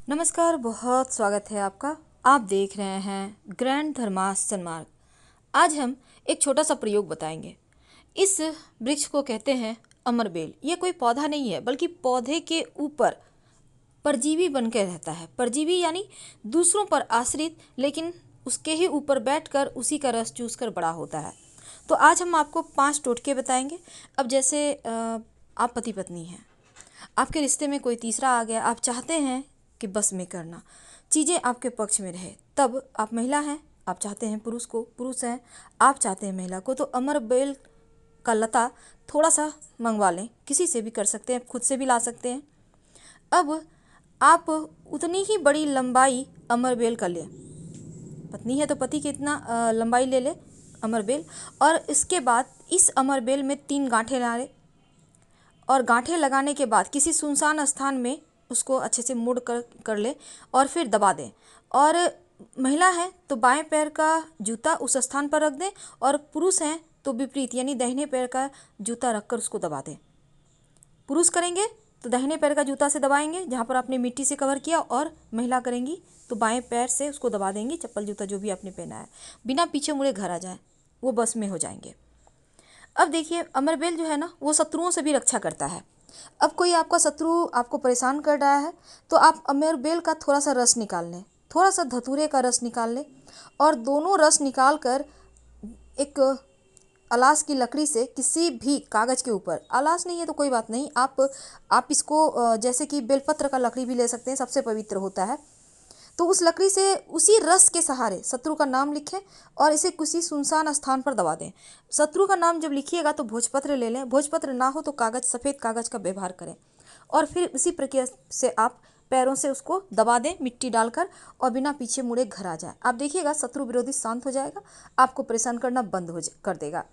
नमस्कार, बहुत स्वागत है आपका। आप देख रहे हैं ग्रैंड धर्मास्त्र सन्मार्ग। आज हम एक छोटा सा प्रयोग बताएंगे। इस वृक्ष को कहते हैं अमरबेल। ये कोई पौधा नहीं है, बल्कि पौधे के ऊपर परजीवी बनकर रहता है। परजीवी यानी दूसरों पर आश्रित, लेकिन उसके ही ऊपर बैठकर उसी का रस चूसकर बड़ा होता है। तो आज हम आपको 5 टोटके बताएंगे। अब जैसे आप पति पत्नी हैं, आपके रिश्ते में कोई तीसरा आ गया, आप चाहते हैं कि बस में करना, चीज़ें आपके पक्ष में रहे। तब आप महिला हैं, आप चाहते हैं पुरुष को, पुरुष हैं, आप चाहते हैं महिला को, तो अमरबेल का लता थोड़ा सा मंगवा लें। किसी से भी कर सकते हैं, खुद से भी ला सकते हैं। अब आप उतनी ही बड़ी लंबाई अमरबेल का लें। पत्नी है तो पति की इतना लंबाई ले ले अमरबेल। और इसके बाद इस अमरबेल में 3 गांठें ला लें, और गांठें लगाने के बाद किसी सुनसान स्थान में उसको अच्छे से मुड़ कर ले और फिर दबा दें। और महिला है तो बाएं पैर का जूता उस स्थान पर रख दें, और पुरुष हैं तो विपरीत यानी दाहिने पैर का जूता रखकर उसको दबा दें। पुरुष करेंगे तो दाहिने पैर का जूता से दबाएंगे जहाँ पर आपने मिट्टी से कवर किया, और महिला करेंगी तो बाएं पैर से उसको दबा देंगी, चप्पल जूता जो भी आपने पहना है। बिना पीछे मुड़े घर आ जाए, वो बस में हो जाएंगे। अब देखिए, अमरबेल जो है ना, वो शत्रुओं से भी रक्षा करता है। अब कोई आपका शत्रु आपको परेशान कर रहा है तो आप अमरबेल का थोड़ा सा रस निकाल लें, थोड़ा सा धतूरे का रस निकाल लें, और दोनों रस निकाल कर एक अलास की लकड़ी से किसी भी कागज़ के ऊपर, अलास नहीं है तो कोई बात नहीं, आप इसको जैसे कि बेलपत्र का लकड़ी भी ले सकते हैं, सबसे पवित्र होता है। तो उस लकड़ी से उसी रस के सहारे शत्रु का नाम लिखें और इसे किसी सुनसान स्थान पर दबा दें। शत्रु का नाम जब लिखिएगा तो भोजपत्र ले लें, भोजपत्र ना हो तो कागज़, सफ़ेद कागज़ का व्यवहार करें, और फिर उसी प्रक्रिया से आप पैरों से उसको दबा दें मिट्टी डालकर, और बिना पीछे मुड़े घर आ जाए। आप देखिएगा शत्रु विरोधी शांत हो जाएगा, आपको परेशान करना बंद कर देगा।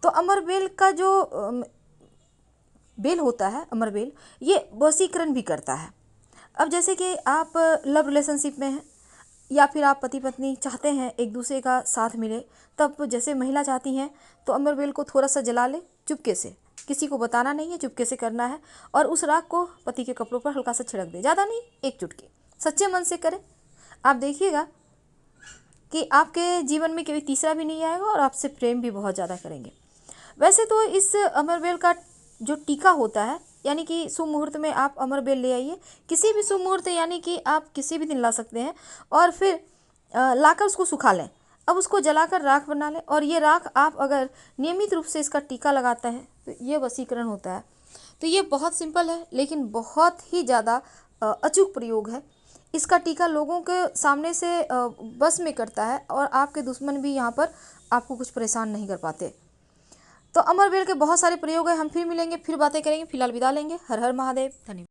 तो अमरबेल का जो बेल होता है, अमरबेल, ये वशीकरण भी करता है। अब जैसे कि आप लव रिलेशनशिप में हैं, या फिर आप पति पत्नी चाहते हैं एक दूसरे का साथ मिले, तब जैसे महिला चाहती हैं तो अमरबेल को थोड़ा सा जला ले चुपके से, किसी को बताना नहीं है, चुपके से करना है, और उस राख को पति के कपड़ों पर हल्का सा छिड़क दे, ज़्यादा नहीं, 1 चुटकी, सच्चे मन से करें। आप देखिएगा कि आपके जीवन में कोई तीसरा भी नहीं आएगा, और आपसे प्रेम भी बहुत ज़्यादा करेंगे। वैसे तो इस अमरबेल का जो टीका होता है, यानी कि शुभ मुहूर्त में आप अमरबेल ले आइए, किसी भी शुभ मुहूर्त, यानी कि आप किसी भी दिन ला सकते हैं, और फिर लाकर उसको सुखा लें। अब उसको जलाकर राख बना लें, और ये राख आप अगर नियमित रूप से इसका टीका लगाता है तो ये वशीकरण होता है। तो ये बहुत सिंपल है, लेकिन बहुत ही ज़्यादा अचूक प्रयोग है। इसका टीका लोगों के सामने से बस में करता है, और आपके दुश्मन भी यहाँ पर आपको कुछ परेशान नहीं कर पाते। तो अमरबेल के बहुत सारे प्रयोग हैं। हम फिर मिलेंगे, फिर बातें करेंगे। फिलहाल विदा लेंगे। हर हर महादेव। धन्यवाद।